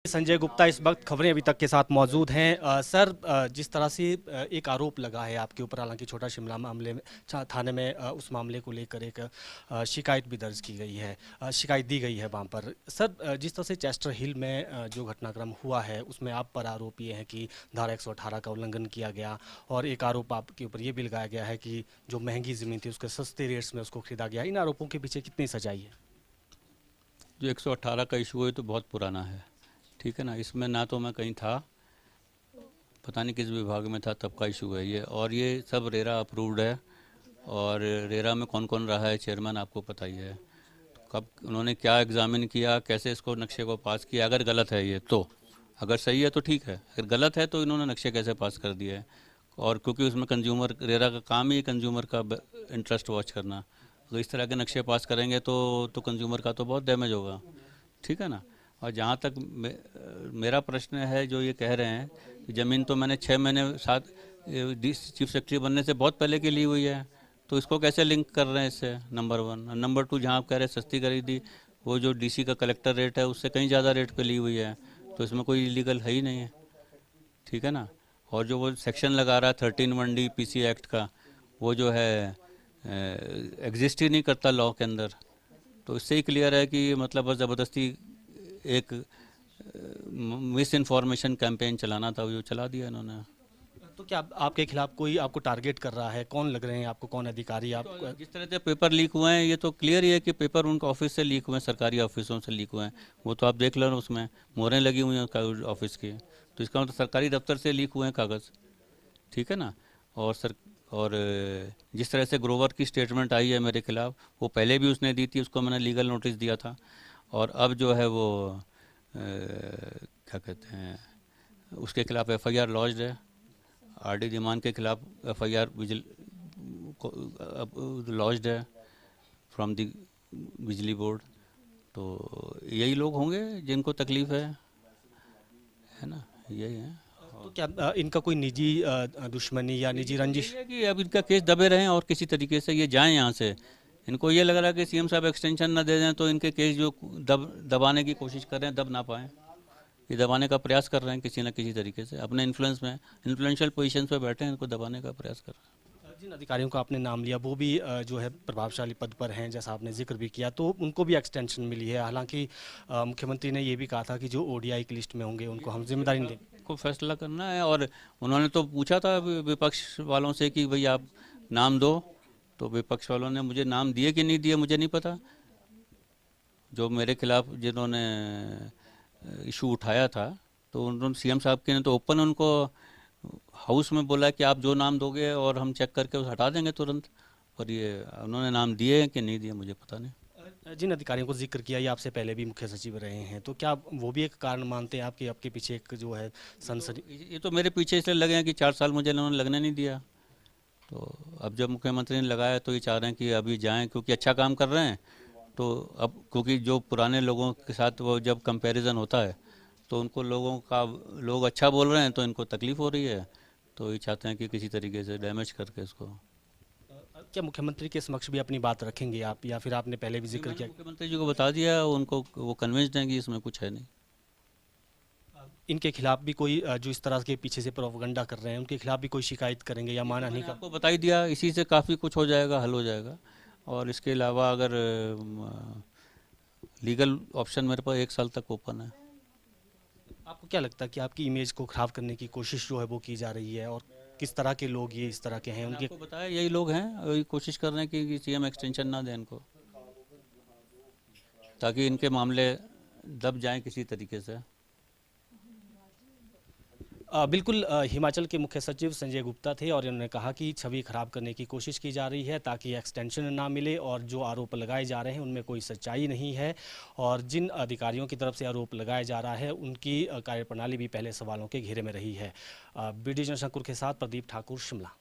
संजय गुप्ता इस वक्त खबरें अभी तक के साथ मौजूद हैं। सर, जिस तरह से एक आरोप लगा है आपके ऊपर, हालांकि छोटा शिमला मामले में थाने में उस मामले को लेकर एक शिकायत भी दर्ज की गई है, शिकायत दी गई है वहां पर। सर, जिस तरह से चेस्टर हिल में जो घटनाक्रम हुआ है उसमें आप पर आरोप ये है कि धारा 118 का उल्लंघन किया गया, और एक आरोप आपके ऊपर ये भी लगाया गया है कि जो महंगी ज़मीन थी उसके सस्ते रेट्स में उसको खरीदा गया। इन आरोपों के पीछे कितनी सच्चाई है? जो 118 का इशू है तो बहुत पुराना है, ठीक है ना। इसमें ना तो मैं कहीं था, पता नहीं किस विभाग में था, तब का इशू है ये। और ये सब रेरा अप्रूव्ड है, और रेरा में कौन कौन रहा है चेयरमैन आपको पता ही है। तो कब उन्होंने क्या एग्जामिन किया, कैसे इसको नक्शे को पास किया, अगर गलत है ये तो, अगर सही है तो ठीक है, अगर गलत है तो इन्होंने नक्शे कैसे पास कर दिए है। और क्योंकि उसमें कंज्यूमर, रेरा का काम ही कंज्यूमर का इंटरेस्ट वॉच करना, तो इस तरह के नक्शे पास करेंगे तो कंज्यूमर का तो बहुत डैमेज होगा, ठीक है ना। और जहाँ तक मेरा प्रश्न है, जो ये कह रहे हैं कि ज़मीन तो मैंने 6 महीने साथ चीफ सेक्रेटरी बनने से बहुत पहले की ली हुई है, तो इसको कैसे लिंक कर रहे हैं इससे, नंबर वन। और नंबर टू, जहाँ आप कह रहे हैं सस्ती खरीदी, वो जो डीसी का कलेक्टर रेट है उससे कहीं ज़्यादा रेट पे ली हुई है, तो इसमें कोई इलीगल है ही नहीं है, ठीक है ना। और जो वो सेक्शन लगा रहा है 13(1)D पीसी एक्ट का, वो जो है एग्जिस्ट ही नहीं करता लॉ के अंदर। तो इससे ही क्लियर है कि मतलब बस ज़बरदस्ती एक मिस इन्फॉर्मेशन कैंपेन चलाना था, वो जो चला दिया इन्होंने। तो क्या आपके खिलाफ कोई आपको टारगेट कर रहा है? कौन लग रहे हैं आपको, कौन अधिकारी आप? तो जिस तरह से पेपर लीक हुए हैं, ये तो क्लियर ही है कि पेपर उनका ऑफिस से लीक हुए हैं, सरकारी ऑफिसों से लीक हुए हैं। वो तो आप देख लो ना, उसमें मोहरें लगी हुई हैं ऑफिस की, तो इसका मतलब सरकारी दफ्तर से लीक हुए हैं कागज़, ठीक है ना। और जिस तरह से ग्रोवर की स्टेटमेंट आई है मेरे खिलाफ, वो पहले भी उसने दी थी, उसको मैंने लीगल नोटिस दिया था। और अब जो है वो क्या कहते हैं, उसके खिलाफ एफआईआर लॉज्ड है। आरडी धीमान के खिलाफ एफआईआर लॉज्ड है फ्रॉम द बिजली बोर्ड। तो यही लोग होंगे जिनको तकलीफ है ना, यही है। तो क्या इनका कोई निजी दुश्मनी या निजी रंजिश? यही है कि अब इनका केस दबे रहें और किसी तरीके से ये जाएं यहाँ से। इनको ये लग रहा है कि सीएम साहब एक्सटेंशन ना दे दें तो इनके केस जो दबाने की कोशिश कर रहे हैं, दब ना पाएँ। ये दबाने का प्रयास कर रहे हैं किसी न किसी तरीके से, अपने इन्फ्लुएंस में, इन्फ्लुएंशियल पोजीशन पे बैठे हैं, इनको दबाने का प्रयास कर रहे हैं। जिन अधिकारियों का आपने नाम लिया वो भी जो है प्रभावशाली पद पर हैं, जैसा आपने जिक्र भी किया, तो उनको भी एक्सटेंशन मिली है। हालांकि मुख्यमंत्री ने ये भी कहा था कि जो ओडीआई की लिस्ट में होंगे उनको हम जिम्मेदारी नहीं देंगे। को फैसला करना है। और उन्होंने तो पूछा था विपक्ष वालों से कि भाई आप नाम दो, तो विपक्ष वालों ने मुझे नाम दिए कि नहीं दिए मुझे नहीं पता। जो मेरे खिलाफ जिन्होंने इशू उठाया था, तो उन्होंने सीएम साहब के ने तो ओपन उनको हाउस में बोला कि आप जो नाम दोगे और हम चेक करके उसे हटा देंगे तुरंत। और ये उन्होंने नाम दिए हैं कि नहीं दिए मुझे पता नहीं। जिन अधिकारियों को जिक्र किया, ये आपसे पहले भी मुख्य सचिव रहे हैं, तो क्या वो भी एक कारण मानते हैं आपके आपके पीछे एक जो है सनसनी? ये तो मेरे पीछे इसलिए लगे हैं कि 4 साल मुझे इन्होंने लगने नहीं दिया। तो अब जब मुख्यमंत्री ने लगाया तो ये चाह रहे हैं कि अभी जाएं, क्योंकि अच्छा काम कर रहे हैं। तो अब क्योंकि जो पुराने लोगों के साथ वो जब कंपैरिजन होता है, तो उनको लोग अच्छा बोल रहे हैं तो इनको तकलीफ़ हो रही है। तो ये चाहते हैं कि किसी तरीके से डैमेज करके इसको। क्या मुख्यमंत्री के समक्ष भी अपनी बात रखेंगे आप, या फिर आपने पहले भी जी, जिक्र मैंने किया? मुख्यमंत्री जी को बता दिया, उनको वो कन्विंस्ड हैं कि इसमें कुछ है नहीं। इनके खिलाफ भी कोई जो इस तरह के पीछे से प्रोपगंडा कर रहे हैं, उनके खिलाफ भी कोई शिकायत करेंगे या ये तो मानहानि मैंने का? आपको बता ही दिया, इसी से काफ़ी कुछ हो जाएगा, हल हो जाएगा। और इसके अलावा अगर लीगल ऑप्शन मेरे पास 1 साल तक ओपन है। आपको क्या लगता है कि आपकी इमेज को खराब करने की कोशिश जो है वो की जा रही है, और किस तरह के लोग ये इस तरह के हैं मैंने उनके? आपको बताया यही लोग हैं, वही कोशिश कर रहे हैं कि सीएम एक्सटेंशन ना दें इनको, ताकि इनके मामले दब जाएं किसी तरीके से। बिल्कुल, हिमाचल के मुख्य सचिव संजय गुप्ता थे, और इन्होंने कहा कि छवि खराब करने की कोशिश की जा रही है ताकि एक्सटेंशन ना मिले, और जो आरोप लगाए जा रहे हैं उनमें कोई सच्चाई नहीं है। और जिन अधिकारियों की तरफ से आरोप लगाया जा रहा है उनकी कार्यप्रणाली भी पहले सवालों के घेरे में रही है। बीडी जनशंकुर के साथ प्रदीप ठाकुर, शिमला।